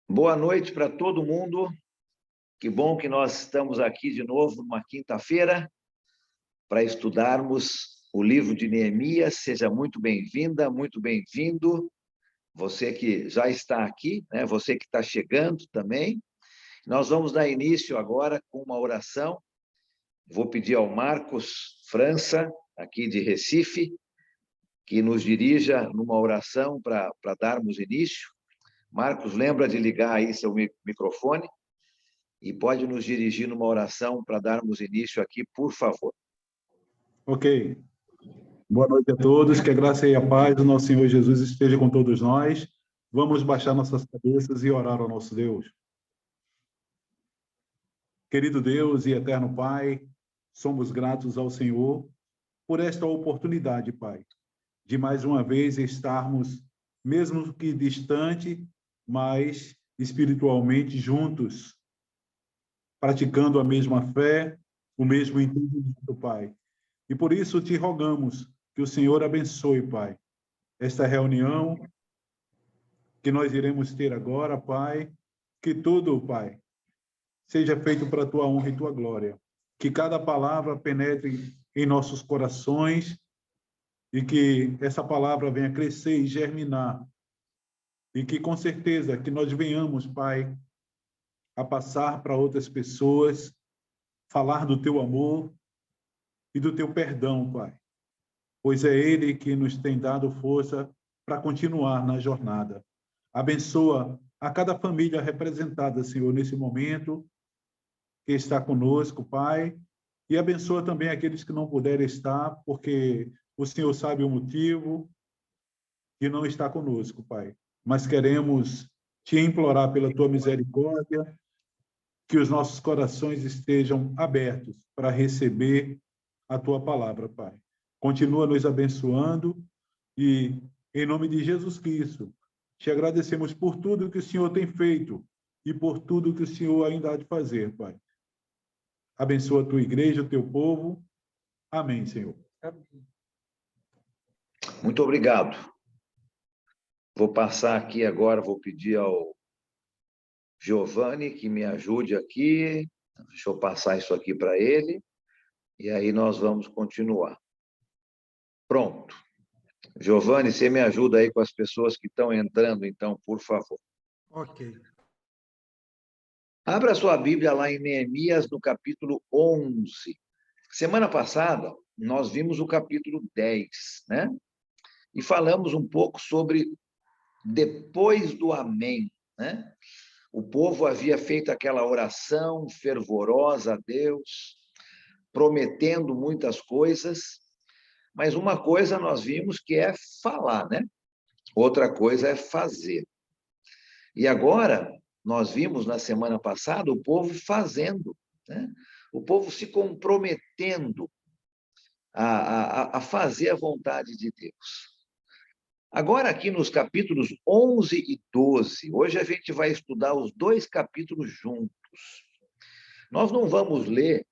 Boa noite para todo mundo. Que bom que nós estamos aqui de novo numa quinta-feira para estudarmos o livro de Neemias. Seja muito bem-vinda, muito bem-vindo. Você que já está aqui, né? Você que está chegando também. Nós vamos dar início agora com uma oração. Vou pedir ao Marcos França, aqui de Recife, que nos dirija numa oração para darmos início. Marcos, lembra de ligar aí seu microfone e pode nos dirigir numa oração para darmos início aqui, por favor. Ok. Boa noite a todos, que a graça e a paz do nosso Senhor Jesus esteja com todos nós. Vamos baixar nossas cabeças e orar ao nosso Deus. Querido Deus e eterno Pai, somos gratos ao Senhor por esta oportunidade, Pai, de mais uma vez estarmos, mesmo que distante, mas espiritualmente juntos, praticando a mesma fé, o mesmo entendimento, Pai. E por isso te rogamos que o Senhor abençoe, Pai, esta reunião que nós iremos ter agora, Pai, que tudo, Pai, seja feito para a tua honra e tua glória. Que cada palavra penetre em nossos corações e que essa palavra venha crescer e germinar. E que, com certeza, que nós venhamos, Pai, a passar para outras pessoas, falar do teu amor e do teu perdão, Pai. Pois é Ele que nos tem dado força para continuar na jornada. Abençoa a cada família representada, Senhor, nesse momento, que está conosco, Pai, e abençoa também aqueles que não puderem estar, porque o Senhor sabe o motivo que não está conosco, Pai. Mas queremos te implorar pela tua misericórdia, que os nossos corações estejam abertos para receber a tua palavra, Pai. Continua nos abençoando e, em nome de Jesus Cristo, te agradecemos por tudo que o Senhor tem feito e por tudo que o Senhor ainda há de fazer, Pai. Abençoa a tua igreja, o teu povo. Amém, Senhor. Muito obrigado. Vou passar aqui agora, vou pedir ao Giovanni que me ajude aqui. Deixa eu passar isso aqui para ele. E aí nós vamos continuar. Pronto. Giovanni, você me ajuda aí com as pessoas que estão entrando, então, por favor. Ok. Abra sua Bíblia lá em Neemias, no capítulo 11. Semana passada, nós vimos o capítulo 10, né? E falamos um pouco sobre depois do amém, né? O povo havia feito aquela oração fervorosa a Deus, prometendo muitas coisas, mas uma coisa nós vimos que é falar, né? Outra coisa é fazer. E agora, nós vimos na semana passada o povo fazendo, né? O povo se comprometendo a fazer a vontade de Deus. Agora, aqui nos capítulos 11 e 12, hoje a gente vai estudar os dois capítulos juntos. Nós não vamos ler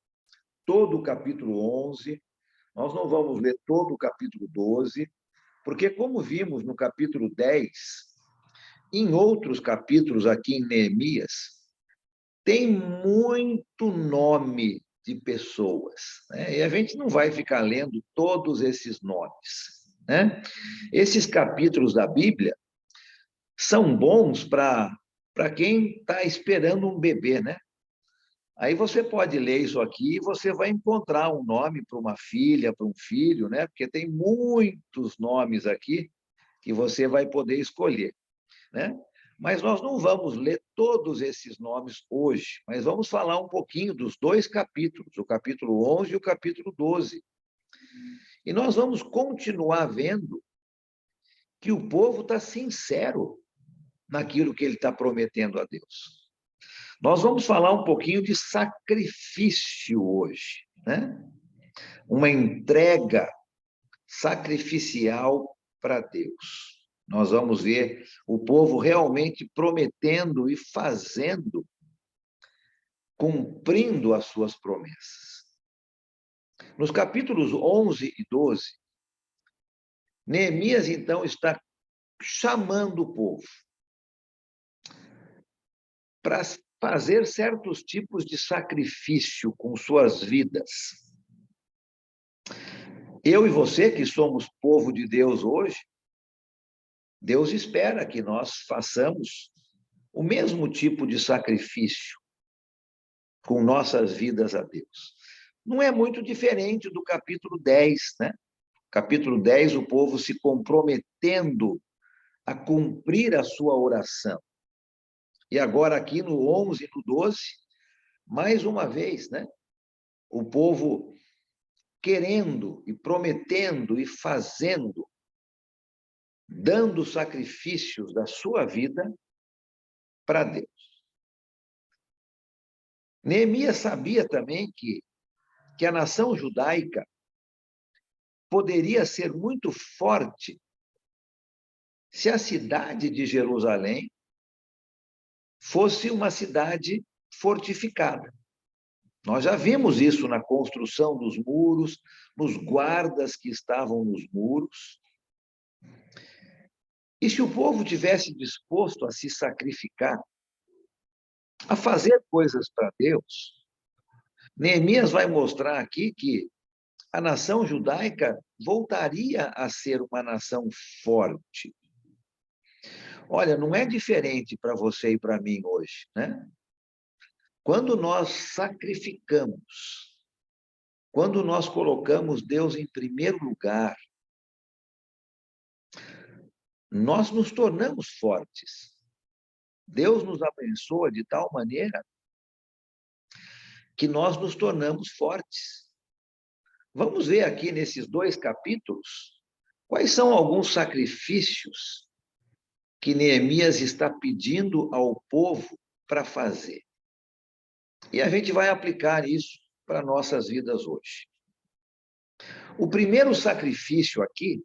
todo o capítulo 11, nós não vamos ler todo o capítulo 12, porque, como vimos no capítulo 10, em outros capítulos aqui em Neemias, tem muito nome de pessoas, né? E a gente não vai ficar lendo todos esses nomes, né? Esses capítulos da Bíblia são bons para quem está esperando um bebê, né? Aí você pode ler isso aqui e você vai encontrar um nome para uma filha, para um filho, né? Porque tem muitos nomes aqui que você vai poder escolher, né? Mas nós não vamos ler todos esses nomes hoje, mas vamos falar um pouquinho dos dois capítulos, o capítulo 11 e o capítulo 12. E nós vamos continuar vendo que o povo está sincero naquilo que ele está prometendo a Deus. Nós vamos falar um pouquinho de sacrifício hoje, né? Uma entrega sacrificial para Deus. Nós vamos ver o povo realmente prometendo e fazendo, cumprindo as suas promessas. Nos capítulos 11 e 12, Neemias, então, está chamando o povo para fazer certos tipos de sacrifício com suas vidas. Eu e você, que somos povo de Deus hoje, Deus espera que nós façamos o mesmo tipo de sacrifício com nossas vidas a Deus. Não é muito diferente do capítulo 10, né? Capítulo 10, o povo se comprometendo a cumprir a sua oração. E agora aqui no 11 e no 12, mais uma vez, né? O povo querendo e prometendo e fazendo, dando sacrifícios da sua vida para Deus. Neemias sabia também que a nação judaica poderia ser muito forte se a cidade de Jerusalém fosse uma cidade fortificada. Nós já vimos isso na construção dos muros, nos guardas que estavam nos muros. E se o povo tivesse disposto a se sacrificar, a fazer coisas para Deus, Neemias vai mostrar aqui que a nação judaica voltaria a ser uma nação forte. Olha, não é diferente para você e para mim hoje, né? Quando nós sacrificamos, quando nós colocamos Deus em primeiro lugar, nós nos tornamos fortes. Deus nos abençoa de tal maneira que nós nos tornamos fortes. Vamos ver aqui nesses 2 capítulos quais são alguns sacrifícios que Neemias está pedindo ao povo para fazer. E a gente vai aplicar isso para nossas vidas hoje. O primeiro sacrifício aqui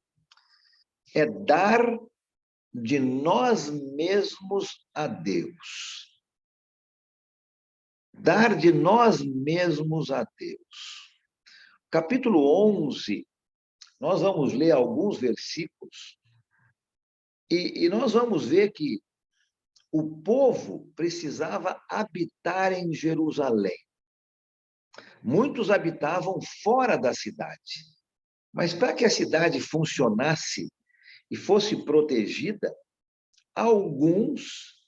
é dar de nós mesmos a Deus. Dar de nós mesmos a Deus. Capítulo 11, nós vamos ler alguns versículos e nós vamos ver que o povo precisava habitar em Jerusalém. Muitos habitavam fora da cidade, mas para que a cidade funcionasse e fosse protegida, alguns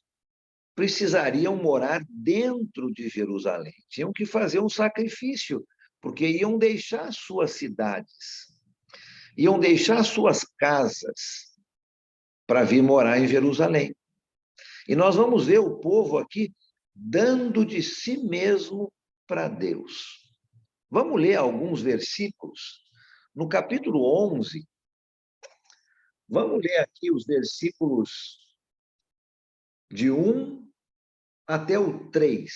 precisariam morar dentro de Jerusalém. Tinham que fazer um sacrifício, porque iam deixar suas cidades, iam deixar suas casas para vir morar em Jerusalém. E nós vamos ver o povo aqui dando de si mesmo para Deus. Vamos ler alguns versículos. No capítulo 11, vamos ler aqui os versículos de 1 até o 3.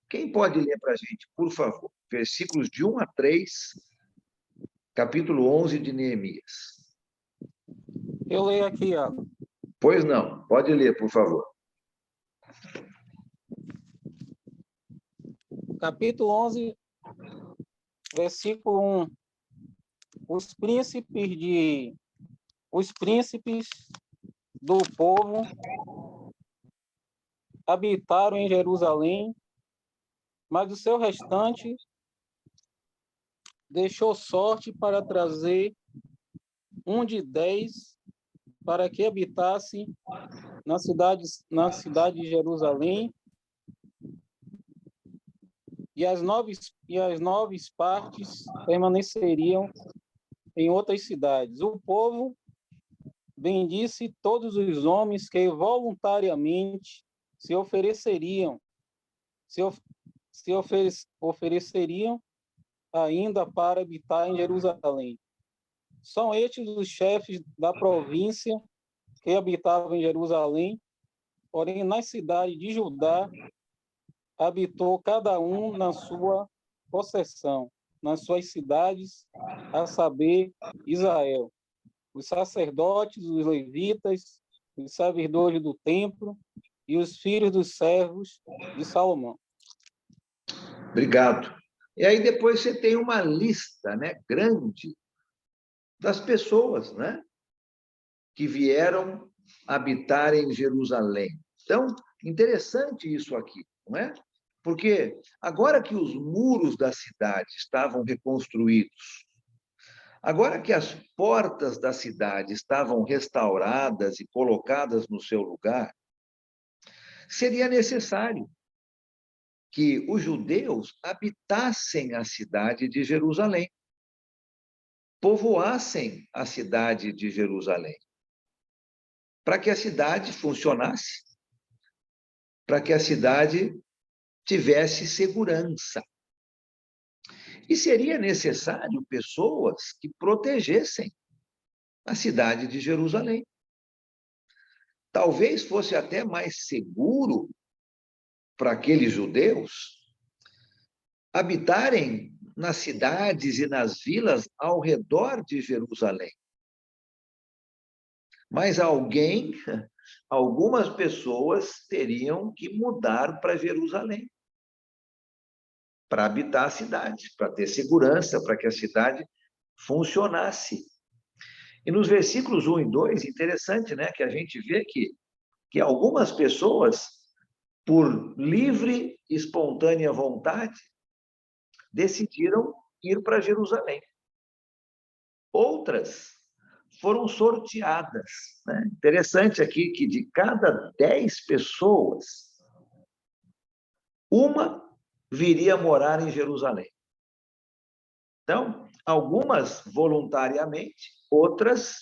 Quem pode ler para a gente, por favor? Versículos de 1 a 3, capítulo 11 de Neemias. Eu leio aqui, ó. Pois não, pode ler, por favor. Capítulo 11, versículo 1. Os príncipes do povo habitaram em Jerusalém, mas o seu restante deixou sorte para trazer um de 10 para que habitasse na cidade de Jerusalém, e as 9 partes permaneceriam em outras cidades. O povo bendisse todos os homens que voluntariamente se ofereceriam ainda para habitar em Jerusalém. São estes os chefes da província que habitavam em Jerusalém, porém nas cidades de Judá habitou cada um na sua possessão, nas suas cidades, a saber, Israel. Os sacerdotes, os levitas, os servidores do templo e os filhos dos servos de Salomão. Obrigado. E aí depois você tem uma lista, né, grande das pessoas, né, que vieram habitar em Jerusalém. Então, interessante isso aqui, não é? Porque agora que os muros da cidade estavam reconstruídos, agora que as portas da cidade estavam restauradas e colocadas no seu lugar, seria necessário que os judeus habitassem a cidade de Jerusalém, povoassem a cidade de Jerusalém, para que a cidade funcionasse, para que a cidade tivesse segurança. E seria necessário pessoas que protegessem a cidade de Jerusalém. Talvez fosse até mais seguro para aqueles judeus habitarem nas cidades e nas vilas ao redor de Jerusalém. Mas algumas pessoas teriam que mudar para Jerusalém, para habitar a cidade, para ter segurança, para que a cidade funcionasse. E nos versículos 1 e 2, interessante, né, que a gente vê que algumas pessoas, por livre e espontânea vontade, decidiram ir para Jerusalém. Outras foram sorteadas, né? Interessante aqui que de cada 10 pessoas, uma viria morar em Jerusalém. Então, algumas voluntariamente, outras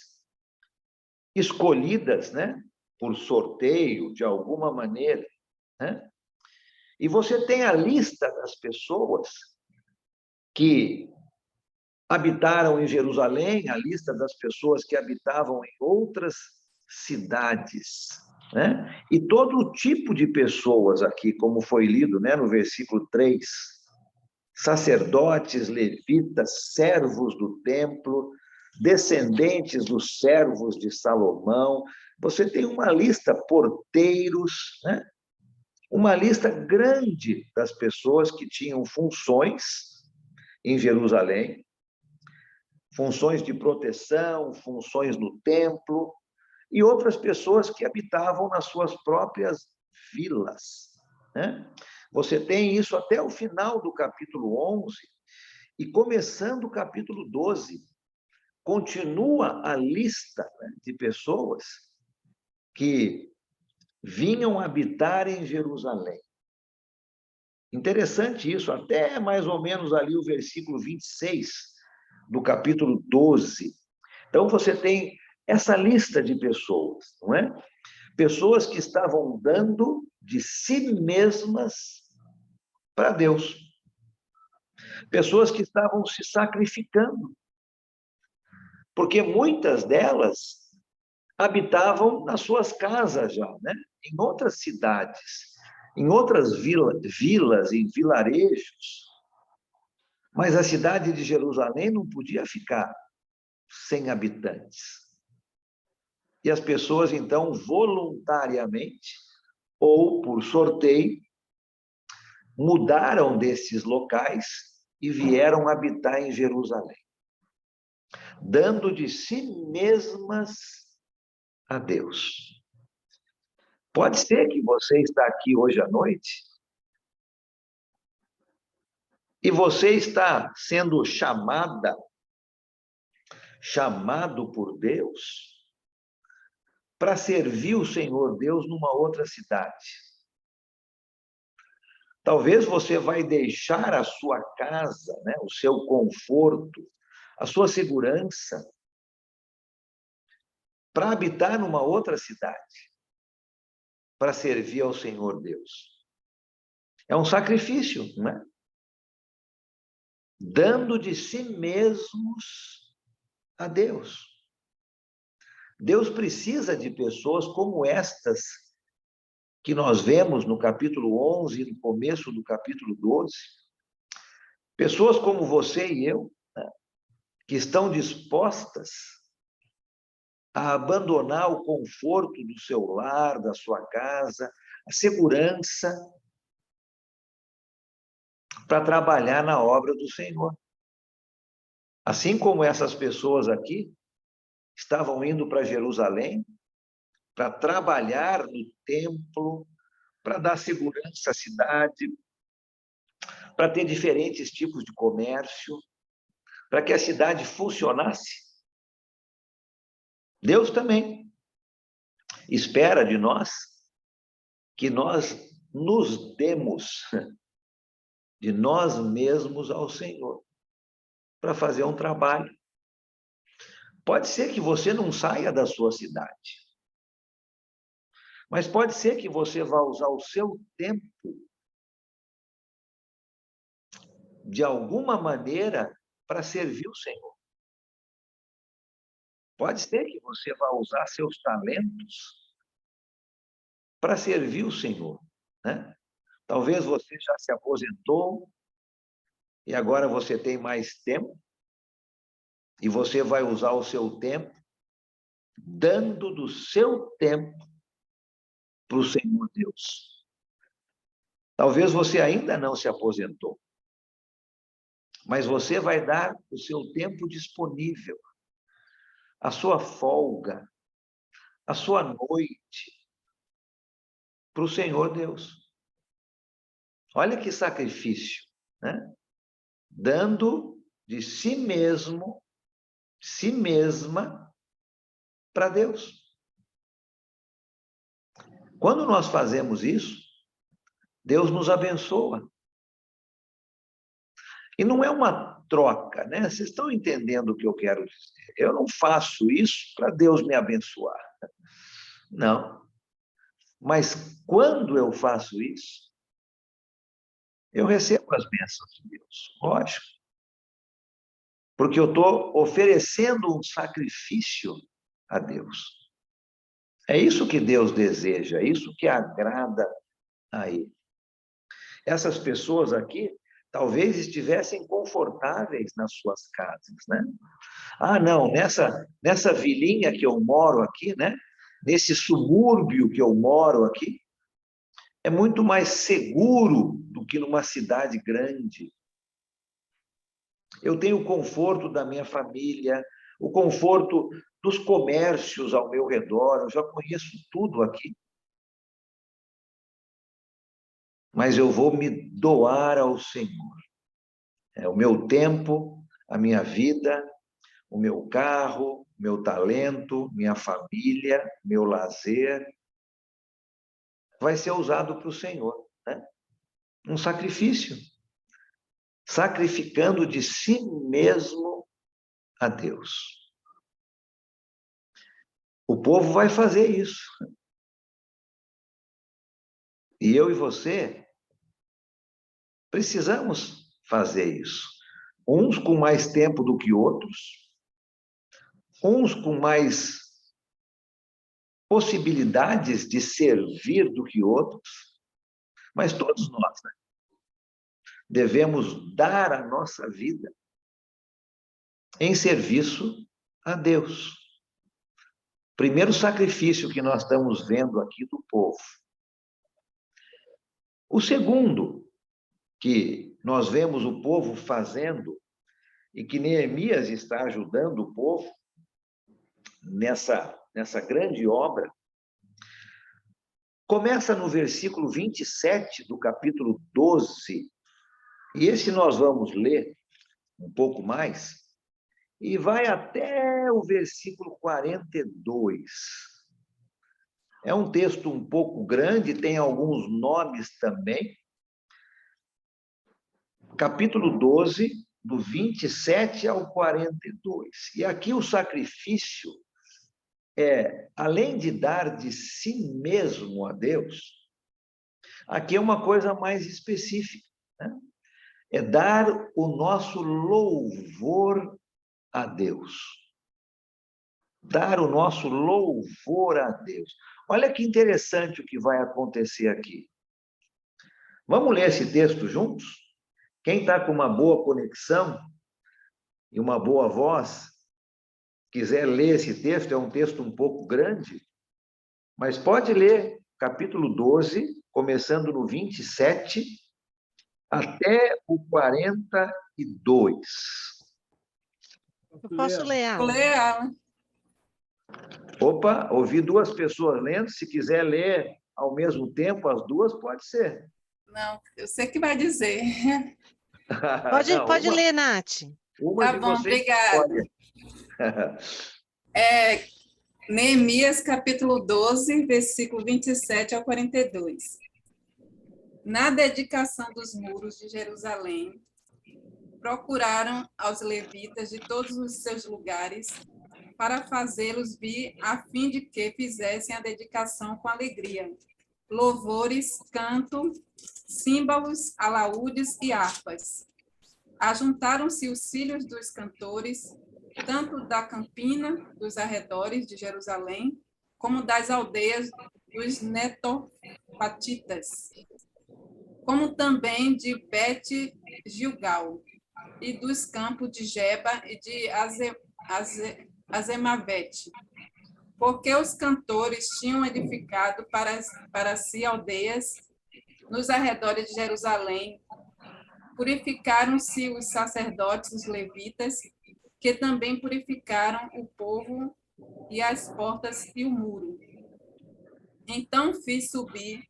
escolhidas, né, por sorteio, de alguma maneira, né? E você tem a lista das pessoas que habitaram em Jerusalém, a lista das pessoas que habitavam em outras cidades, né? E todo tipo de pessoas aqui, como foi lido, né, no versículo 3, sacerdotes, levitas, servos do templo, descendentes dos servos de Salomão. Você tem uma lista, porteiros, né? Uma lista grande das pessoas que tinham funções em Jerusalém, funções de proteção, funções no templo, e outras pessoas que habitavam nas suas próprias vilas, né? Você tem isso até o final do capítulo 11, e começando o capítulo 12, continua a lista, né, de pessoas que vinham habitar em Jerusalém. Interessante isso, até mais ou menos ali o versículo 26 do capítulo 12. Então, você tem essa lista de pessoas, não é? Pessoas que estavam dando de si mesmas para Deus. Pessoas que estavam se sacrificando. Porque muitas delas habitavam nas suas casas já, né? Em outras cidades, em outras vilas, em vilarejos. Mas a cidade de Jerusalém não podia ficar sem habitantes. E as pessoas, então, voluntariamente, ou por sorteio, mudaram desses locais e vieram habitar em Jerusalém, dando de si mesmas a Deus. Pode ser que você está aqui hoje à noite e você está sendo chamado por Deus para servir o Senhor Deus numa outra cidade. Talvez você vai deixar a sua casa, né, o seu conforto, a sua segurança, para habitar numa outra cidade, para servir ao Senhor Deus. É um sacrifício, não é? Dando de si mesmos a Deus. Deus precisa de pessoas como estas que nós vemos no capítulo 11 e no começo do capítulo 12. Pessoas como você e eu, né, que estão dispostas a abandonar o conforto do seu lar, da sua casa, a segurança, para trabalhar na obra do Senhor. Assim como essas pessoas aqui, estavam indo para Jerusalém para trabalhar no templo, para dar segurança à cidade, para ter diferentes tipos de comércio, para que a cidade funcionasse. Deus também espera de nós que nós nos demos de nós mesmos ao Senhor para fazer um trabalho. Pode ser que você não saia da sua cidade, mas pode ser que você vá usar o seu tempo de alguma maneira para servir o Senhor. Pode ser que você vá usar seus talentos para servir o Senhor, né? Talvez você já se aposentou e agora você tem mais tempo e você vai usar o seu tempo dando do seu tempo para o Senhor Deus. Talvez você ainda não se aposentou, mas você vai dar o seu tempo disponível, a sua folga, a sua noite, para o Senhor Deus. Olha que sacrifício, né? Dando de si mesmo, si mesma, para Deus. Quando nós fazemos isso, Deus nos abençoa. E não é uma troca, né? Vocês estão entendendo o que eu quero dizer? Eu não faço isso para Deus me abençoar. Não. Mas quando eu faço isso, eu recebo as bênçãos de Deus, lógico. Porque eu estou oferecendo um sacrifício a Deus. É isso que Deus deseja, é isso que agrada a Ele. Essas pessoas aqui talvez estivessem confortáveis nas suas casas, né? Ah, não, nessa vilinha que eu moro aqui, né? Nesse subúrbio que eu moro aqui, é muito mais seguro do que numa cidade grande. Eu tenho o conforto da minha família, o conforto dos comércios ao meu redor, eu já conheço tudo aqui. Mas eu vou me doar ao Senhor. É o meu tempo, a minha vida, o meu carro, meu talento, minha família, meu lazer, vai ser usado para o Senhor, né? Um sacrifício. Sacrificando de si mesmo a Deus. O povo vai fazer isso. E eu e você precisamos fazer isso. Uns com mais tempo do que outros, uns com mais possibilidades de servir do que outros, mas todos nós, né, devemos dar a nossa vida em serviço a Deus. Primeiro sacrifício que nós estamos vendo aqui do povo. O segundo que nós vemos o povo fazendo e que Neemias está ajudando o povo nessa grande obra, começa no versículo 27 do capítulo 12, e esse nós vamos ler um pouco mais, e vai até o versículo 42. É um texto um pouco grande, tem alguns nomes também. Capítulo 12, do 27 ao 42. E aqui o sacrifício além de dar de si mesmo a Deus, aqui é uma coisa mais específica, né? É dar o nosso louvor a Deus. Dar o nosso louvor a Deus. Olha que interessante o que vai acontecer aqui. Vamos ler esse texto juntos? Quem está com uma boa conexão e uma boa voz, quiser ler esse texto, é um texto um pouco grande, mas pode ler capítulo 12, começando no 27 até o 42. Eu posso ler, Alan? Vou ler, Alan. Opa, ouvi duas pessoas lendo. Se quiser ler ao mesmo tempo as duas, pode ser. Não, eu sei que vai dizer. Não, Pode ler, Nath. uma Tá de bom, vocês obrigada. escolhe. Neemias, capítulo 12, versículo 27 ao 42. Na dedicação dos muros de Jerusalém, procuraram aos levitas de todos os seus lugares para fazê-los vir, a fim de que fizessem a dedicação com alegria, louvores, canto, símbolos, alaúdes e harpas. Ajuntaram-se os filhos dos cantores, tanto da campina dos arredores de Jerusalém, como das aldeias dos netopatitas, como também de Bet-Gilgal, e dos campos de Geba e de Azemavete, porque os cantores tinham edificado para si aldeias nos arredores de Jerusalém. Purificaram-se os sacerdotes, os levitas, que também purificaram o povo e as portas e o muro. Então fiz subir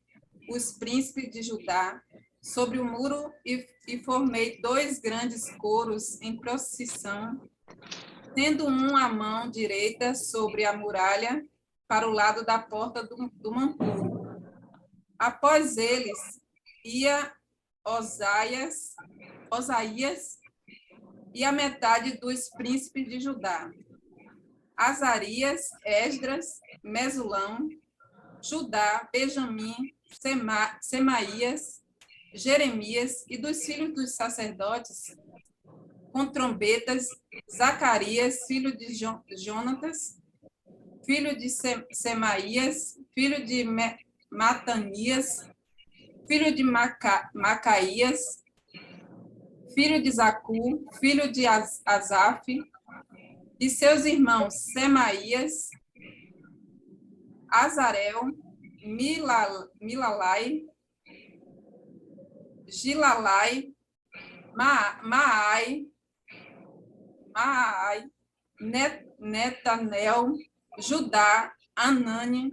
os príncipes de Judá sobre o muro e formei 2 grandes coros em procissão, tendo um à mão direita sobre a muralha, para o lado da porta do Mampuro. Após eles, ia Osaías e a metade dos príncipes de Judá, Azarias, Esdras, Mesulão, Judá, Benjamim, Semaías, Jeremias, e dos filhos dos sacerdotes, com trombetas, Zacarias, filho de Jonatas, filho de Semaías, filho de Matanias, filho de Macaías, filho de Zacu, filho de Asaf, e seus irmãos Semaías, Azarel, Milalai, Gilalai, Maai, Netanel, Judá, Anani,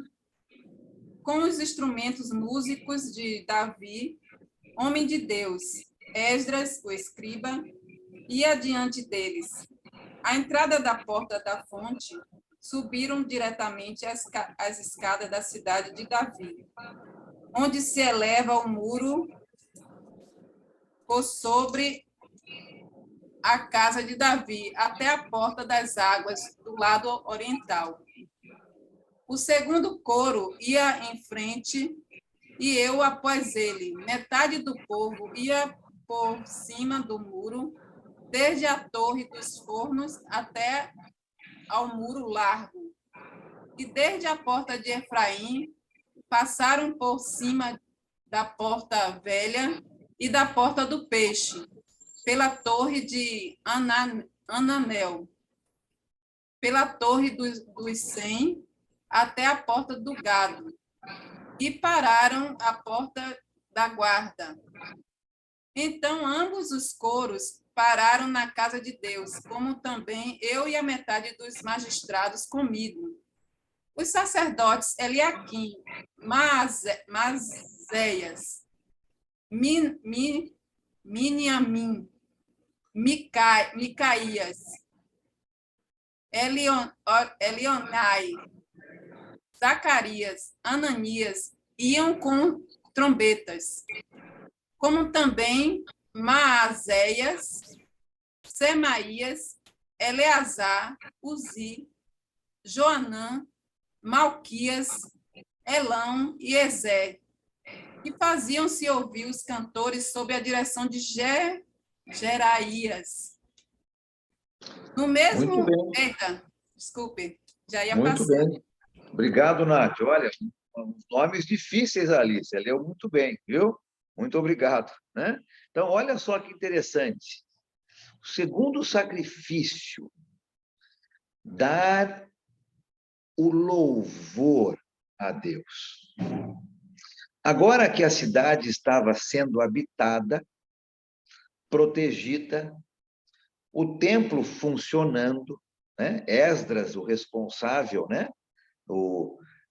com os instrumentos músicos de Davi, homem de Deus, Esdras, o escriba, ia diante deles. À entrada da porta da fonte, subiram diretamente as escadas da cidade de Davi, onde se eleva o muro por sobre a casa de Davi, até a porta das águas, do lado oriental. O segundo coro ia em frente, e eu após ele. Metade do povo ia por cima do muro, desde a torre dos fornos até ao muro largo. E desde a porta de Efraim, passaram por cima da porta velha e da porta do peixe, pela torre de Ananel, pela torre dos 100, até a porta do gado, e pararam à porta da guarda. Então ambos os coros pararam na casa de Deus, como também eu e a metade dos magistrados comigo. Os sacerdotes Eliaquim, Mazéias, Miniamim, Micaías, Elionai, Zacarias, Ananias, iam com trombetas, como também Maazéias, Semaías, Eleazar, Uzi, Joanã, Malquias, Elão e Ezé, que faziam-se ouvir os cantores sob a direção de Geraías. No mesmo... Muito bem. Eita, desculpe, já ia Muito passar. bem. Obrigado, Nath. Olha, nomes difíceis ali, você leu muito bem, viu? Muito obrigado, né? Então, olha só que interessante. O segundo sacrifício, dar o louvor a Deus. Agora que a cidade estava sendo habitada, protegida, o templo funcionando, né? Esdras, o responsável, né?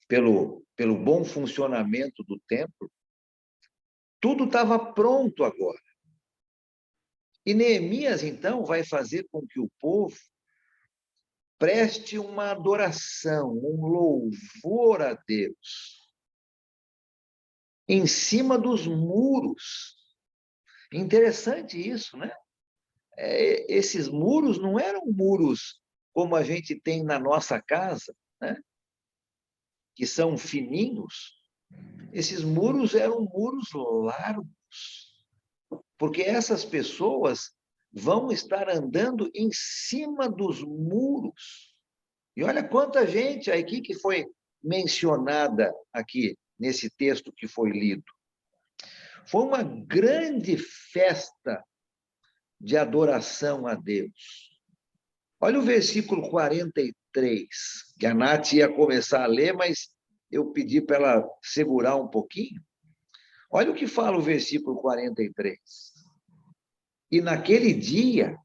pelo bom funcionamento do templo, tudo estava pronto agora. E Neemias, então, vai fazer com que o povo preste uma adoração, um louvor a Deus, em cima dos muros. Interessante isso, né? Esses muros não eram muros como a gente tem na nossa casa, né? Que são fininhos. Esses muros eram muros largos, porque essas pessoas vão estar andando em cima dos muros. E olha quanta gente aqui que foi mencionada aqui nesse texto que foi lido. Foi uma grande festa de adoração a Deus. Olha o versículo 43, que a Nath ia começar a ler, mas eu pedi para ela segurar um pouquinho. Olha o que fala o versículo 43. E naquele dia,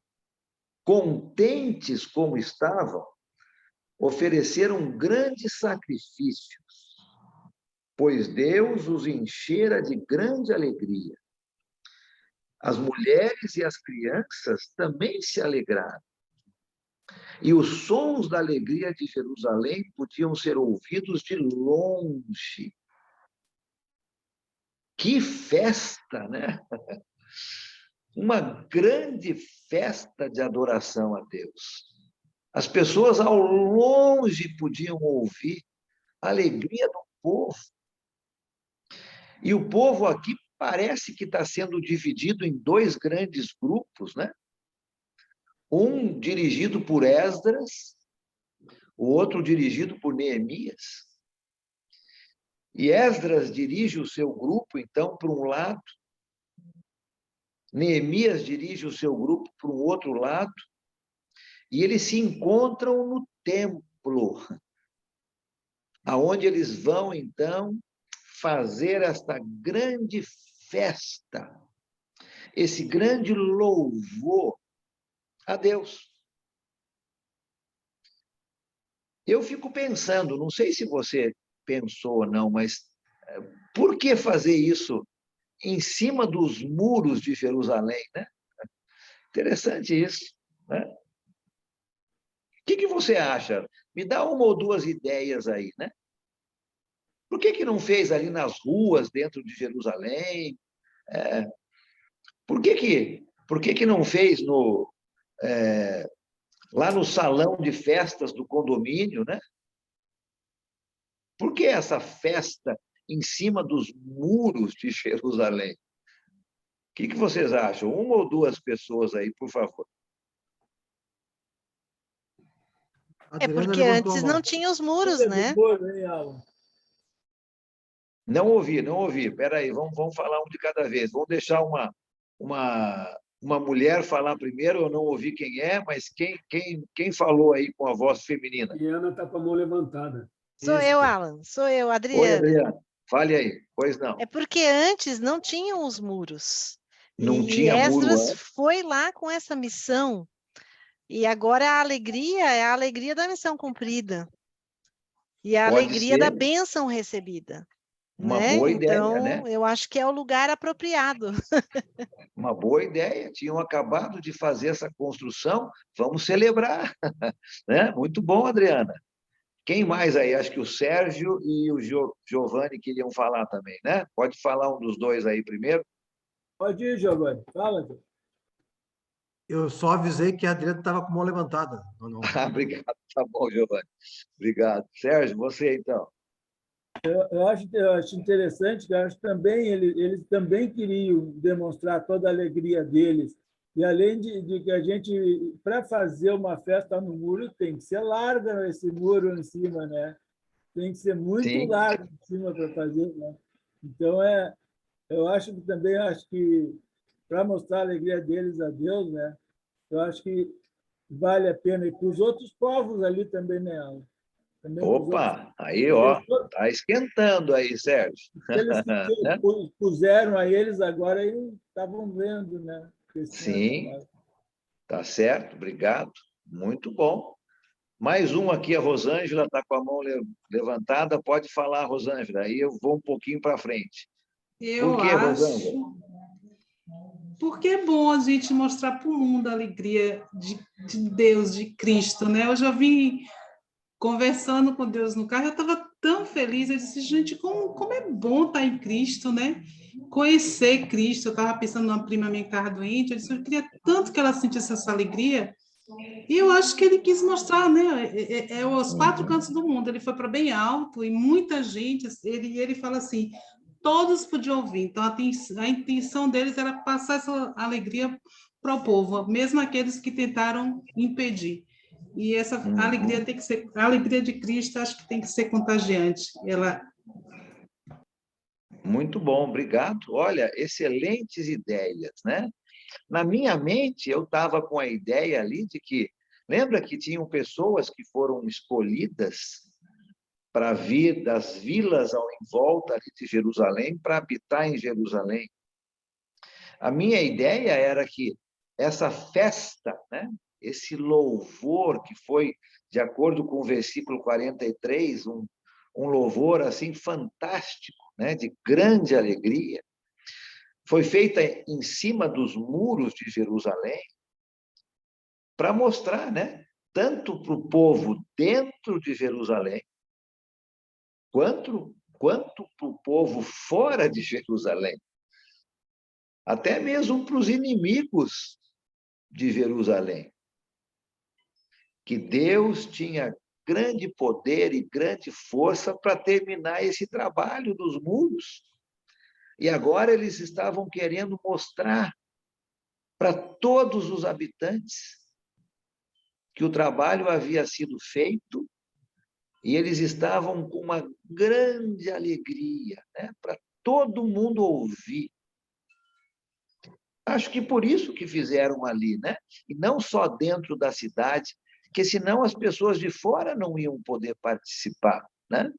contentes como estavam, ofereceram grandes sacrifícios, pois Deus os enchera de grande alegria. As mulheres e as crianças também se alegraram. E os sons da alegria de Jerusalém podiam ser ouvidos de longe. Que festa, né? Uma grande festa de adoração a Deus. As pessoas ao longe podiam ouvir a alegria do povo. E o povo aqui parece que está sendo dividido em dois grandes grupos, né? Um dirigido por Esdras, o outro dirigido por Neemias. E Esdras dirige o seu grupo, então, para um lado, Neemias dirige o seu grupo para um outro lado, e eles se encontram no templo, aonde eles vão, então, fazer esta grande festa, esse grande louvor a Deus. Eu fico pensando, não sei se você pensou ou não, mas por que fazer isso em cima dos muros de Jerusalém, né? Interessante isso, né? O que você acha? Me dá uma ou duas ideias aí, né? Por que não fez ali nas ruas, dentro de Jerusalém? Por que não fez lá no salão de festas do condomínio, né? Por que essa festa em cima dos muros de Jerusalém? O que vocês acham? Uma ou duas pessoas aí, por favor. É porque antes não tinha os muros, né? Não ouvi. Espera aí, vamos falar um de cada vez. Vamos deixar uma mulher falar primeiro. Eu não ouvi quem é, mas quem falou aí com a voz feminina? A Ana está com a mão levantada. Sou eu, Alan. Sou eu, Oi, Adriana. Adriana. Fale aí. Pois não. É porque antes não tinham os muros. Não tinha muro Esdras antes. foi lá com essa missão. E agora a alegria é a alegria da missão cumprida. E a Pode alegria ser da bênção recebida. uma Né? boa ideia, Então, né? eu acho que é o lugar apropriado. Uma boa ideia. Tinham acabado de fazer essa construção. Vamos celebrar. Né? Muito bom, Adriana. Quem mais aí? Acho que o Sérgio e o Giovanni queriam falar também, né? Pode falar um dos dois aí primeiro. Pode ir, Giovanni. Fala. Eu só avisei que a Adriana estava com a mão levantada. Não. Obrigado. Tá bom, Giovanni. Obrigado. Sérgio, você então. Eu acho interessante que eu acho também eles também queriam demonstrar toda a alegria deles. E além de que a gente, para fazer uma festa no muro, tem que ser larga esse muro em cima, né? Tem que ser muito Sim. largo em cima para fazer, né? Então, eu acho que para mostrar a alegria deles a Deus, né? Eu acho que vale a pena. E para os outros povos ali também, né, Alan? Opa, aí, ó, tá esquentando aí, Sérgio. Eles que Né? puseram a eles agora e estavam vendo, né? Sim, tá certo, obrigado. Muito bom. Mais um aqui, a Rosângela está com a mão levantada. Pode falar, Rosângela. Aí eu vou um pouquinho para frente. Por Eu que, Rosângela? acho, porque é bom a gente mostrar para o mundo a alegria de Deus, de Cristo, né? Eu já vim conversando com Deus no carro, eu estava tão feliz, eu disse, gente, como é bom estar em Cristo, né? Conhecer Cristo, eu estava pensando numa prima minha que estava doente, eu disse, eu queria tanto que ela sentisse essa alegria, e eu acho que ele quis mostrar, né? É os quatro cantos do mundo, ele foi para bem alto, e muita gente, ele fala assim, todos podiam ouvir, então a intenção deles era passar essa alegria para o povo, mesmo aqueles que tentaram impedir. E essa alegria tem que ser, a alegria de Cristo, acho que tem que ser contagiante. Ela Muito bom, obrigado. Olha, excelentes ideias, né? Na minha mente, eu estava com a ideia ali de que, lembra que tinham pessoas que foram escolhidas para vir das vilas ao em volta ali de Jerusalém, para habitar em Jerusalém. A minha ideia era que essa festa, né, esse louvor que foi, de acordo com o versículo 43, um louvor assim fantástico, né, de grande alegria, foi feita em cima dos muros de Jerusalém para mostrar, né, tanto para o povo dentro de Jerusalém, quanto para o povo fora de Jerusalém, até mesmo para os inimigos de Jerusalém, que Deus tinha grande poder e grande força para terminar esse trabalho dos muros. E agora eles estavam querendo mostrar para todos os habitantes que o trabalho havia sido feito e eles estavam com uma grande alegria, né, para todo mundo ouvir. Acho que por isso que fizeram ali, né? E não só dentro da cidade, porque senão as pessoas de fora não iam poder participar, né?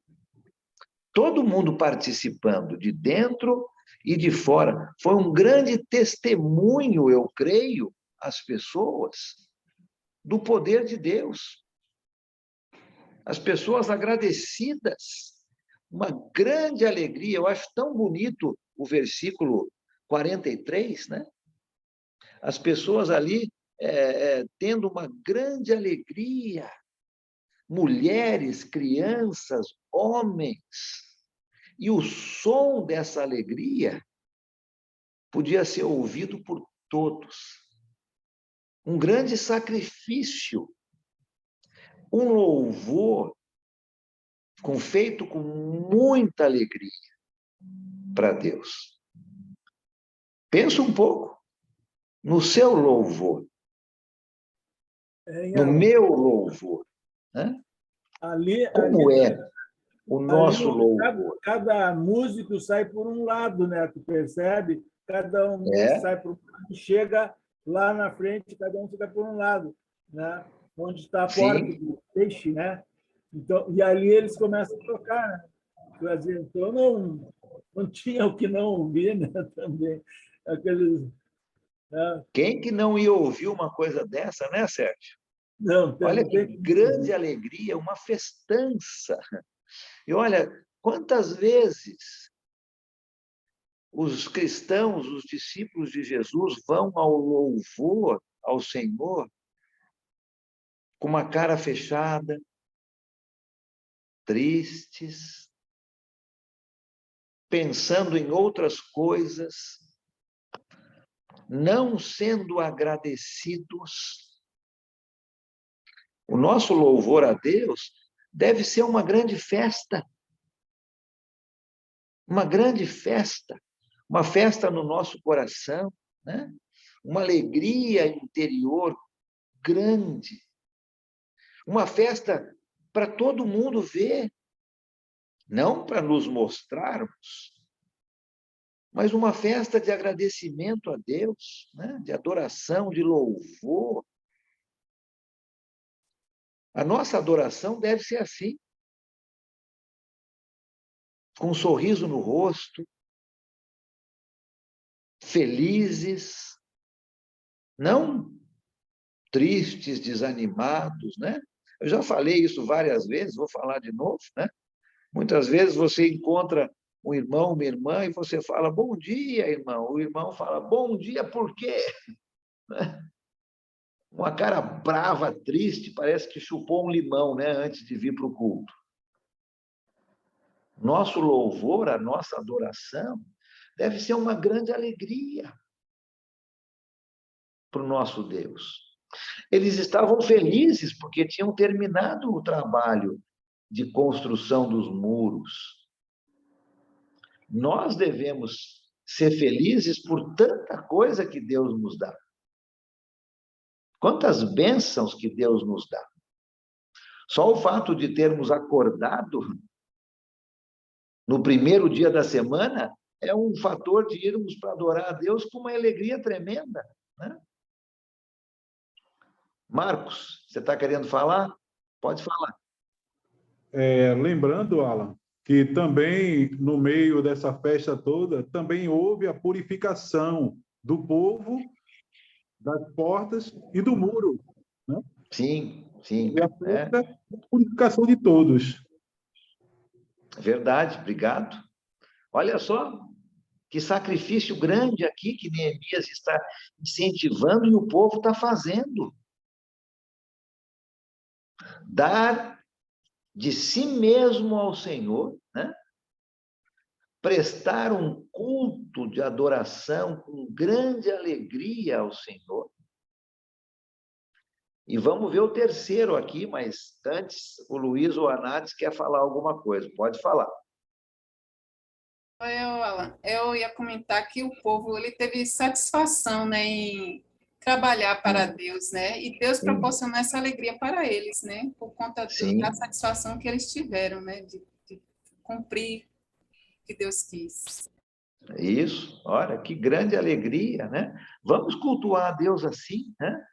Todo mundo participando, de dentro e de fora. Foi um grande testemunho, eu creio, às pessoas, do poder de Deus. As pessoas agradecidas, uma grande alegria. Eu acho tão bonito o versículo 43, né? As pessoas ali tendo uma grande alegria, mulheres, crianças, homens, e o som dessa alegria podia ser ouvido por todos. Um grande sacrifício, um louvor feito com muita alegria para Deus. Pensa um pouco no seu louvor, no meu louvor, né? Como é o nosso louvor? Cada músico sai por um lado, né? Tu percebe? Cada um sai por um lado, chega lá na frente, cada um fica por um lado, né? Onde está a porta do peixe, né? Então, e ali eles começam a tocar, né? Então, não tinha o que não ouvir, né? Também aqueles. Né? Quem que não ia ouvir uma coisa dessa, né, Sérgio? Não, olha que grande alegria, uma festança. E olha, quantas vezes os cristãos, os discípulos de Jesus, vão ao louvor ao Senhor com uma cara fechada, tristes, pensando em outras coisas, não sendo agradecidos. O nosso louvor a Deus deve ser uma grande festa. Uma grande festa. Uma festa no nosso coração, né? Uma alegria interior grande. Uma festa para todo mundo ver, não para nos mostrarmos, mas uma festa de agradecimento a Deus, né? De adoração, de louvor. A nossa adoração deve ser assim, com um sorriso no rosto, felizes, não tristes, desanimados, né? Eu já falei isso várias vezes, vou falar de novo, né? Muitas vezes você encontra um irmão, uma irmã, e você fala, bom dia, irmão. O irmão fala, bom dia, por quê? Uma cara brava, triste, parece que chupou um limão, né, antes de vir para o culto. Nosso louvor, a nossa adoração, deve ser uma grande alegria para o nosso Deus. Eles estavam felizes porque tinham terminado o trabalho de construção dos muros. Nós devemos ser felizes por tanta coisa que Deus nos dá. Quantas bênçãos que Deus nos dá. Só o fato de termos acordado no primeiro dia da semana é um fator de irmos para adorar a Deus com uma alegria tremenda, né? Marcos, você está querendo falar? Pode falar. Lembrando, Alan, que também no meio dessa festa toda, também houve a purificação do povo, das portas e do muro, né? Sim, sim. E a festa é a purificação de todos. Verdade, obrigado. Olha só, que sacrifício grande aqui que Neemias está incentivando e o povo está fazendo. Dar de si mesmo ao Senhor, né? Prestar um culto de adoração com grande alegria ao Senhor. E vamos ver o terceiro aqui, mas antes o Luiz ou a Anades quer falar alguma coisa. Pode falar. Alan, eu ia comentar que o povo ele teve satisfação, né, em trabalhar para Deus, né? E Deus proporcionou essa alegria para eles, né? Por conta da satisfação que eles tiveram, né? De cumprir o que Deus quis. Isso, olha, que grande alegria, né? Vamos cultuar a Deus assim, né?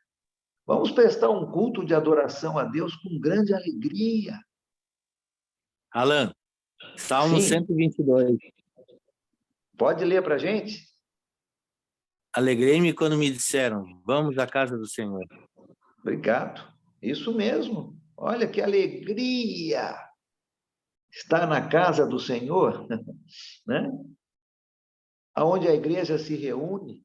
Vamos prestar um culto de adoração a Deus com grande alegria. Alan, Salmo Sim. 122. Pode ler para a gente? Alegrei-me quando me disseram, vamos à casa do Senhor. Obrigado. Isso mesmo. Olha que alegria estar na casa do Senhor, né? Aonde a igreja se reúne,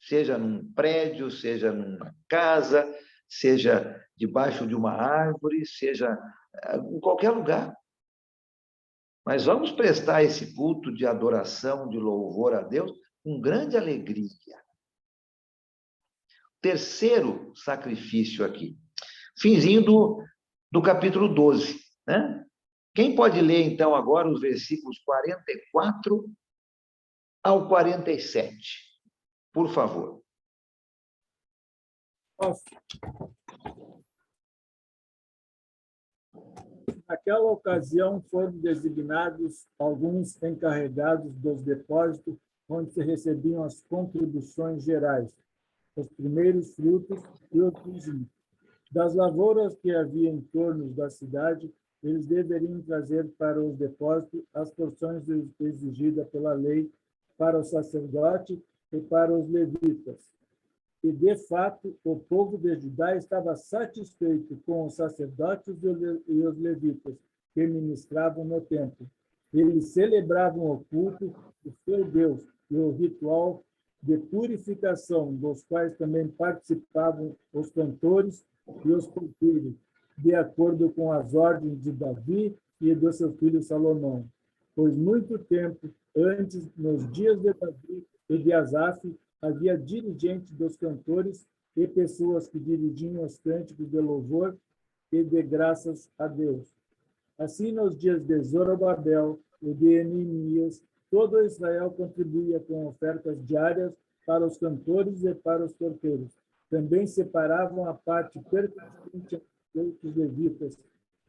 seja num prédio, seja numa casa, seja debaixo de uma árvore, seja em qualquer lugar. Mas vamos prestar esse culto de adoração, de louvor a Deus, com grande alegria. Terceiro sacrifício aqui. Finzinho do capítulo 12, né? Quem pode ler, então, agora os versículos 44 ao 47? Por favor. Naquela ocasião foram designados alguns encarregados dos depósitos onde se recebiam as contribuições gerais, os primeiros frutos e os dízimos. Das lavouras que havia em torno da cidade, eles deveriam trazer para os depósitos as porções exigidas pela lei para o sacerdote e para os levitas. E, de fato, o povo de Judá estava satisfeito com os sacerdotes e os levitas que ministravam no templo. Eles celebravam o culto do seu Deus e o ritual de purificação, dos quais também participavam os cantores e os porteiros, de acordo com as ordens de Davi e do seu filho Salomão. Pois muito tempo antes, nos dias de Davi e de Asaf, havia dirigentes dos cantores e pessoas que dirigiam os cânticos de louvor e de graças a Deus. Assim, nos dias de Zorobabel e de Neemias, todo Israel contribuía com ofertas diárias para os cantores e para os porteiros. Também separavam a parte pertencente aos levitas,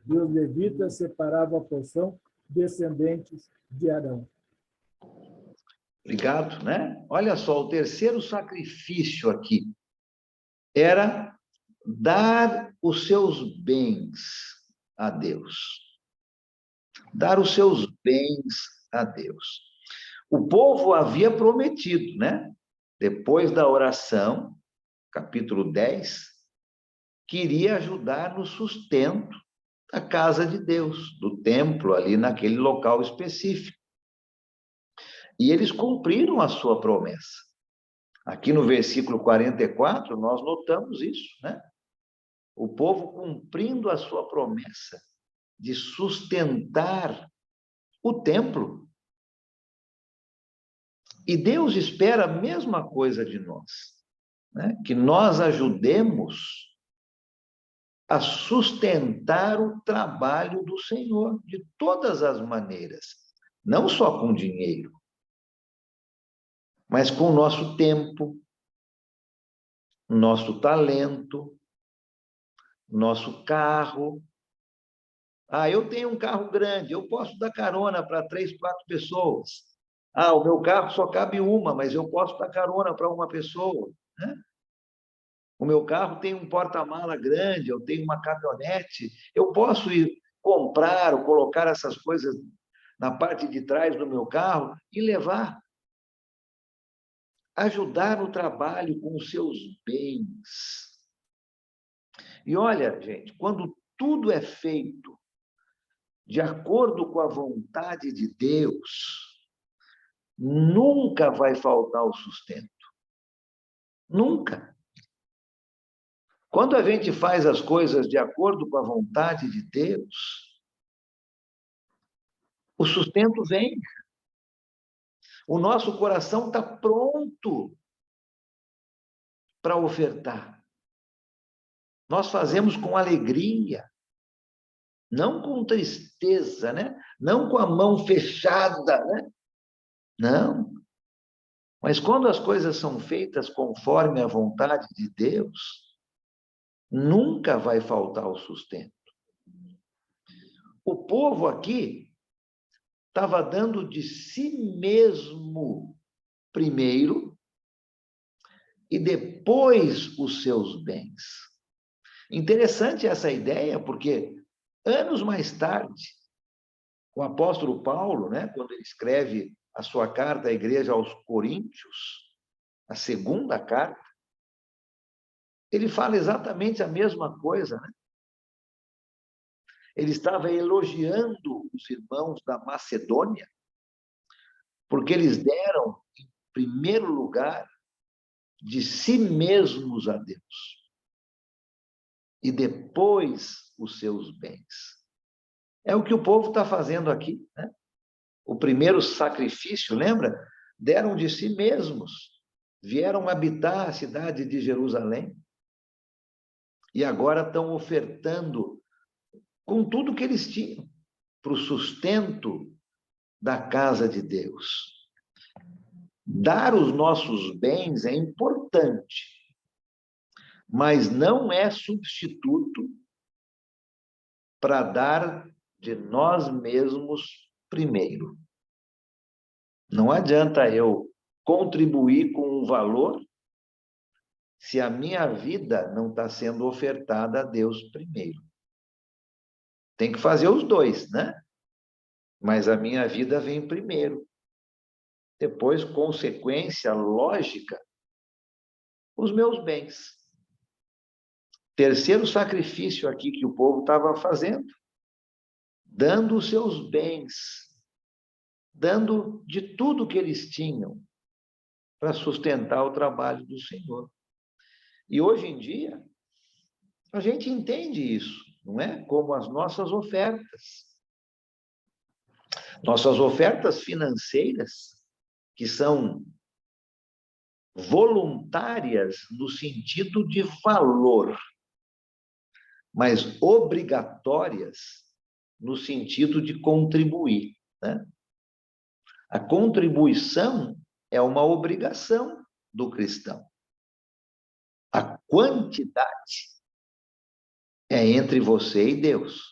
e os levitas separavam a porção descendentes de Arão. Obrigado, né? Olha só, o terceiro sacrifício aqui era dar os seus bens a Deus. Dar os seus bens a Deus. O povo havia prometido, né? Depois da oração, capítulo 10, queria ajudar no sustento da casa de Deus, do templo, ali naquele local específico. E eles cumpriram a sua promessa. Aqui no versículo 44, nós notamos isso, né? O povo cumprindo a sua promessa de sustentar o templo. E Deus espera a mesma coisa de nós, né? Que nós ajudemos a sustentar o trabalho do Senhor de todas as maneiras, não só com dinheiro, mas com o nosso tempo, nosso talento, nosso carro. Ah, eu tenho um carro grande, eu posso dar carona para 3, 4 pessoas. Ah, o meu carro só cabe uma, mas eu posso dar carona para uma pessoa, né? O meu carro tem um porta-mala grande, eu tenho uma caminhonete, eu posso ir comprar ou colocar essas coisas na parte de trás do meu carro e levar. Ajudar no trabalho com os seus bens. E olha, gente, quando tudo é feito de acordo com a vontade de Deus, nunca vai faltar o sustento. Nunca. Quando a gente faz as coisas de acordo com a vontade de Deus, o sustento vem. O nosso coração está pronto para ofertar. Nós fazemos com alegria, não com tristeza, né? Não com a mão fechada, né? Não. Mas quando as coisas são feitas conforme a vontade de Deus, nunca vai faltar o sustento. O povo aqui estava dando de si mesmo primeiro e depois os seus bens. Interessante essa ideia, porque anos mais tarde, o apóstolo Paulo, né, quando ele escreve a sua carta à igreja aos Coríntios, a segunda carta, ele fala exatamente a mesma coisa, né? Ele estava elogiando os irmãos da Macedônia, porque eles deram, em primeiro lugar, de si mesmos a Deus. E depois os seus bens. É o que o povo está fazendo aqui, né? O primeiro sacrifício, lembra? Deram de si mesmos. Vieram habitar a cidade de Jerusalém. E agora estão ofertando com tudo que eles tinham para o sustento da casa de Deus. Dar os nossos bens é importante, mas não é substituto para dar de nós mesmos primeiro. Não adianta eu contribuir com um valor se a minha vida não está sendo ofertada a Deus primeiro. Tem que fazer os dois, né? Mas a minha vida vem primeiro. Depois, consequência lógica, os meus bens. Terceiro sacrifício aqui que o povo estava fazendo, dando os seus bens, dando de tudo que eles tinham para sustentar o trabalho do Senhor. E hoje em dia, a gente entende isso, não é? Como as nossas ofertas. Nossas ofertas financeiras, que são voluntárias no sentido de valor, mas obrigatórias no sentido de contribuir, né? A contribuição é uma obrigação do cristão. A quantidade é entre você e Deus.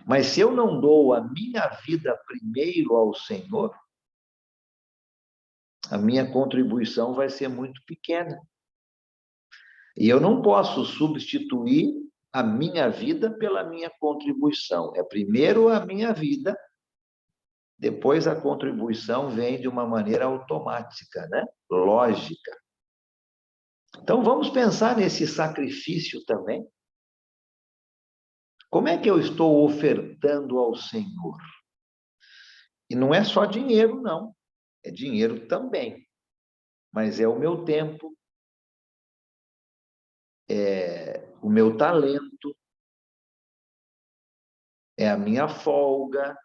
Mas se eu não dou a minha vida primeiro ao Senhor, a minha contribuição vai ser muito pequena. E eu não posso substituir a minha vida pela minha contribuição. É primeiro a minha vida, depois a contribuição vem de uma maneira automática, né? Lógica. Então, vamos pensar nesse sacrifício também. Como é que eu estou ofertando ao Senhor? E não é só dinheiro, não. É dinheiro também. Mas é o meu tempo, é o meu talento, é a minha folga,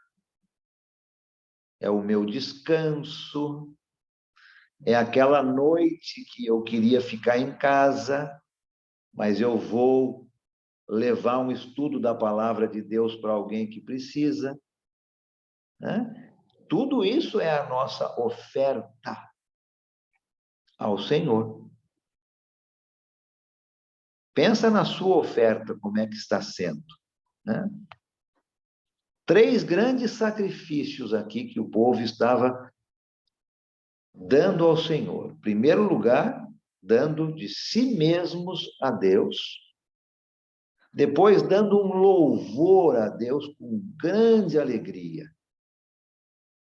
é o meu descanso, é aquela noite que eu queria ficar em casa, mas eu vou levar um estudo da palavra de Deus para alguém que precisa, né? Tudo isso é a nossa oferta ao Senhor. Pensa na sua oferta, como é que está sendo, né? 3 grandes sacrifícios aqui que o povo estava dando ao Senhor. Em primeiro lugar, dando de si mesmos a Deus. Depois, dando um louvor a Deus com grande alegria.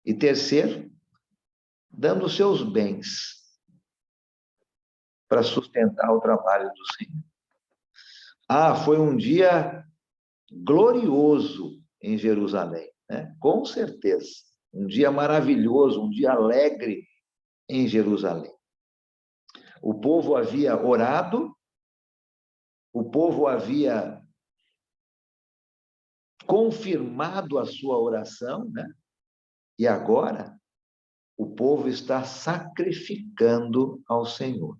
E terceiro, dando seus bens para sustentar o trabalho do Senhor. Foi um dia glorioso em Jerusalém, né? Com certeza. Um dia maravilhoso, um dia alegre em Jerusalém. O povo havia orado, o povo havia confirmado a sua oração, né? E agora o povo está sacrificando ao Senhor.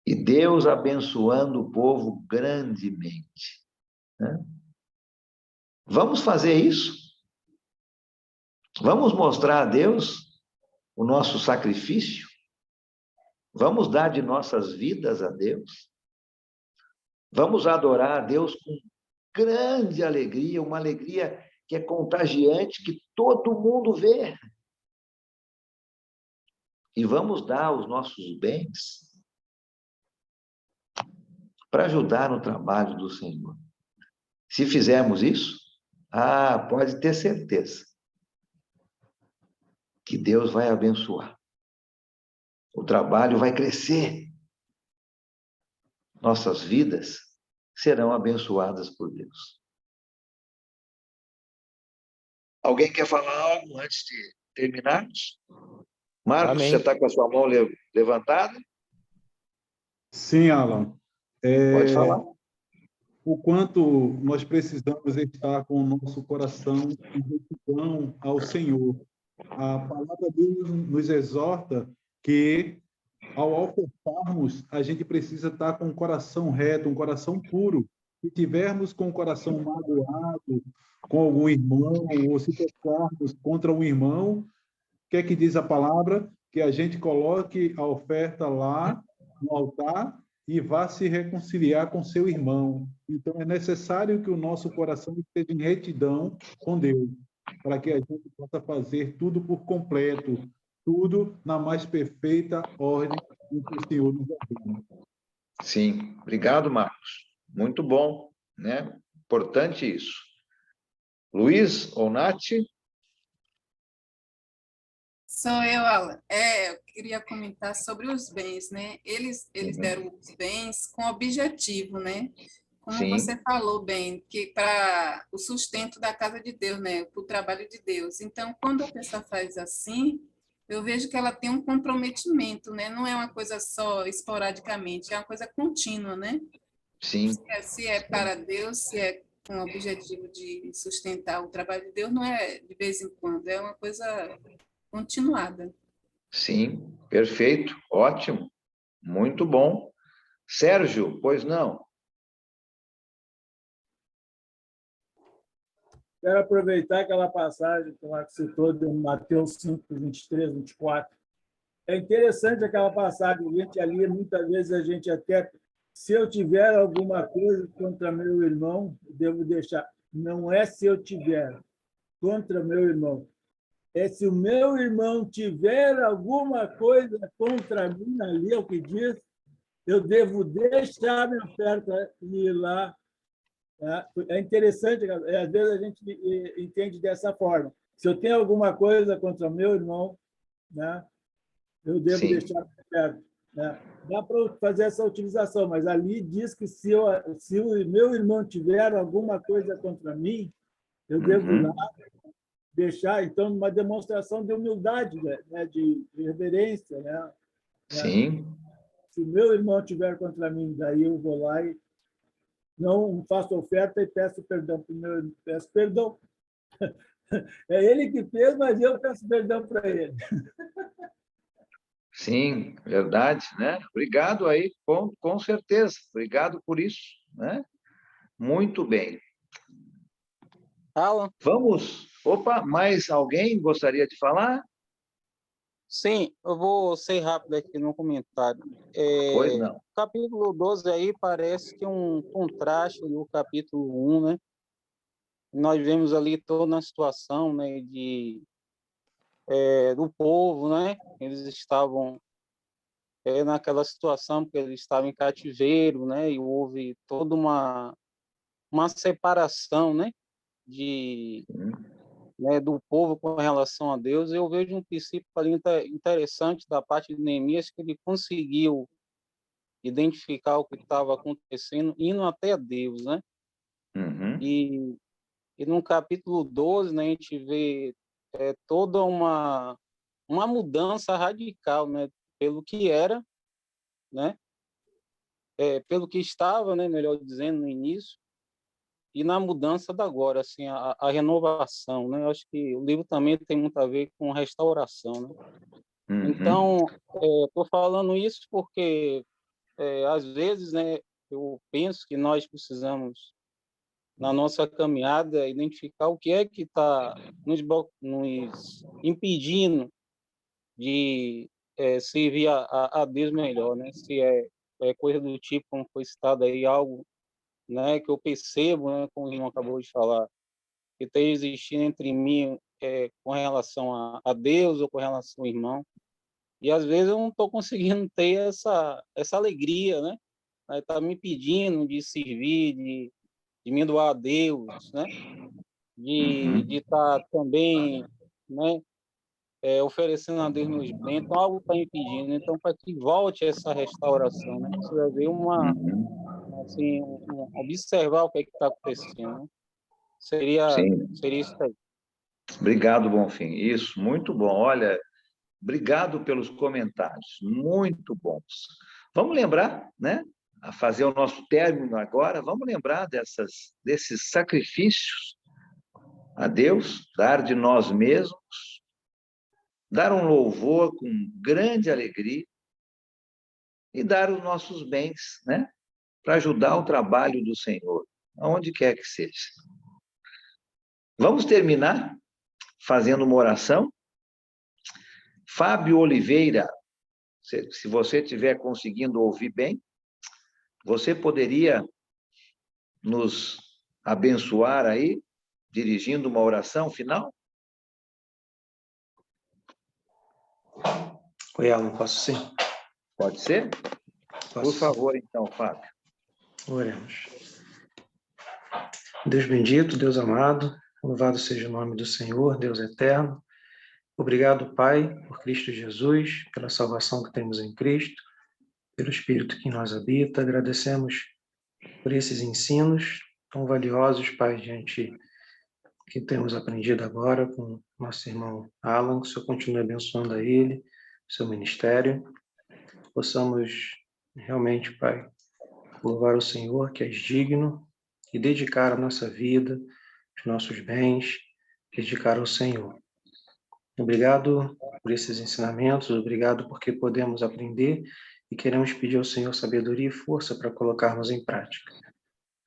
E Deus abençoando o povo grandemente, né? Vamos fazer isso? Vamos mostrar a Deus o nosso sacrifício? Vamos dar de nossas vidas a Deus? Vamos adorar a Deus com grande alegria, uma alegria que é contagiante, que todo mundo vê. E vamos dar os nossos bens para ajudar no trabalho do Senhor. Se fizermos isso, pode ter certeza que Deus vai abençoar. O trabalho vai crescer. Nossas vidas serão abençoadas por Deus. Alguém quer falar algo antes de terminarmos? Marcos, Amém. você está com a sua mão levantada? Sim, Alan. Pode falar. O quanto nós precisamos estar com o nosso coração em retidão ao Senhor. A palavra de Deus nos exorta que, ao ofertarmos, a gente precisa estar com o coração reto, um coração puro. Se tivermos com o coração magoado com algum irmão, ou se pecarmos contra um irmão, o que é que diz a palavra? Que a gente coloque a oferta lá no altar e vá se reconciliar com seu irmão. Então, é necessário que o nosso coração esteja em retidão com Deus, para que a gente possa fazer tudo por completo, tudo na mais perfeita ordem em que o Senhor nos ordena. Sim, obrigado, Marcos. Muito bom, né? Importante isso. Luiz ou Nath? Sou eu, Alan. Eu queria comentar sobre os bens, né? Eles deram os bens com objetivo, né? Como Sim. você falou bem, que para o sustento da casa de Deus, né? Para o trabalho de Deus. Então, quando a pessoa faz assim, eu vejo que ela tem um comprometimento, né? Não é uma coisa só esporadicamente, é uma coisa contínua, né? Sim. Se é para Deus, se é com o objetivo de sustentar o trabalho de Deus, não é de vez em quando, é uma coisa continuada. Sim, perfeito, ótimo, muito bom. Sérgio, pois não? Quero aproveitar aquela passagem que o Marcos citou de Mateus 5, 23, 24. É interessante aquela passagem, a gente ali, muitas vezes a gente até, se eu tiver alguma coisa contra meu irmão, devo deixar. Não é se eu tiver contra meu irmão, é se o meu irmão tiver alguma coisa contra mim, ali é o que diz, eu devo deixar minha oferta e ir lá. É interessante, às vezes a gente entende dessa forma. Se eu tenho alguma coisa contra meu irmão, né, eu devo Sim. deixar minha oferta. né? Dá para fazer essa utilização, mas ali diz que se o meu irmão tiver alguma coisa contra mim, eu devo ir lá deixar, então, uma demonstração de humildade, né? De reverência, né? Sim. Se o meu irmão tiver contra mim, daí eu vou lá e não faço oferta e peço perdão para o meu irmão. Peço perdão. É ele que fez, mas eu peço perdão para ele. Sim, verdade, né? Obrigado aí, com certeza. Obrigado por isso, né? Muito bem. Alan? Vamos. Opa, mais alguém gostaria de falar? Sim, eu vou ser rápido aqui no comentário. Pois não. Capítulo 12 aí parece que é um contraste do capítulo 1, né? Nós vemos ali toda a situação, né, do povo, né? Eles estavam naquela situação porque eles estavam em cativeiro, né? E houve toda uma separação, né? Do povo com relação a Deus. Eu vejo um princípio ali interessante da parte de Neemias, que ele conseguiu identificar o que estava acontecendo, indo até Deus, né? E no capítulo 12, né, a gente vê toda uma mudança radical, né? Pelo que era, né? Pelo que estava, né? Melhor dizendo, no início, e na mudança da agora, assim, a renovação, né? Eu acho que o livro também tem muito a ver com restauração, né? Então, estou falando isso porque, às vezes, né, eu penso que nós precisamos, na nossa caminhada, identificar o que é que está nos impedindo de servir a Deus melhor, né? Se é coisa do tipo, como foi citado aí, algo, né, que eu percebo, né, como o irmão acabou de falar, que tem existindo entre mim com relação a Deus ou com relação ao irmão. E às vezes eu não estou conseguindo ter essa alegria, né? Está me pedindo de servir, de me doar a Deus, né? De estar também, né, oferecendo a Deus meus bens. Então algo está me pedindo. Então, para que volte essa restauração, né? Precisa haver observar o que está acontecendo, né? Seria isso aí. Obrigado, Bonfim. Isso, muito bom. Olha, obrigado pelos comentários, muito bons. Vamos lembrar, né? A fazer o nosso término agora, vamos lembrar desses sacrifícios a Deus, dar de nós mesmos, dar um louvor com grande alegria e dar os nossos bens, né? Para ajudar o trabalho do Senhor, aonde quer que seja. Vamos terminar fazendo uma oração. Fábio Oliveira, se você estiver conseguindo ouvir bem, você poderia nos abençoar aí, dirigindo uma oração final? Oi, Alan, posso sim? Pode ser? Por favor, então, Fábio. Oremos. Deus bendito, Deus amado, louvado seja o nome do Senhor, Deus eterno. Obrigado, Pai, por Cristo Jesus, pela salvação que temos em Cristo, pelo Espírito que em nós habita. Agradecemos por esses ensinos tão valiosos, Pai, diante que temos aprendido agora com nosso irmão Alan, que o Senhor continue abençoando a ele, seu ministério. Possamos realmente, Pai, louvar o Senhor, que és digno, e dedicar a nossa vida, os nossos bens, dedicar ao Senhor. Obrigado por esses ensinamentos, obrigado porque podemos aprender e queremos pedir ao Senhor sabedoria e força para colocarmos em prática.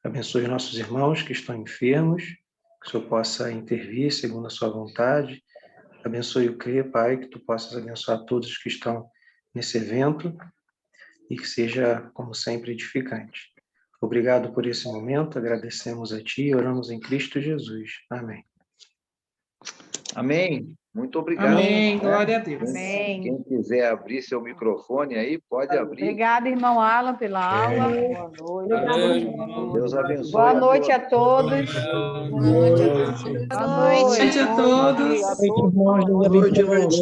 Abençoe nossos irmãos que estão enfermos, que o Senhor possa intervir segundo a sua vontade. Abençoe o CRE, Pai, que tu possas abençoar todos que estão nesse evento e que seja, como sempre, edificante. Obrigado por esse momento, agradecemos a Ti e oramos em Cristo Jesus. Amém. Amém. Muito obrigado. Amém. Glória a Deus. Amém. Quem quiser abrir seu microfone aí, pode abrir. Obrigada, irmão Alan, pela aula. Boa noite. Deus abençoe. Boa noite a todos. Boa noite. Boa noite a todos. Boa noite, irmãos.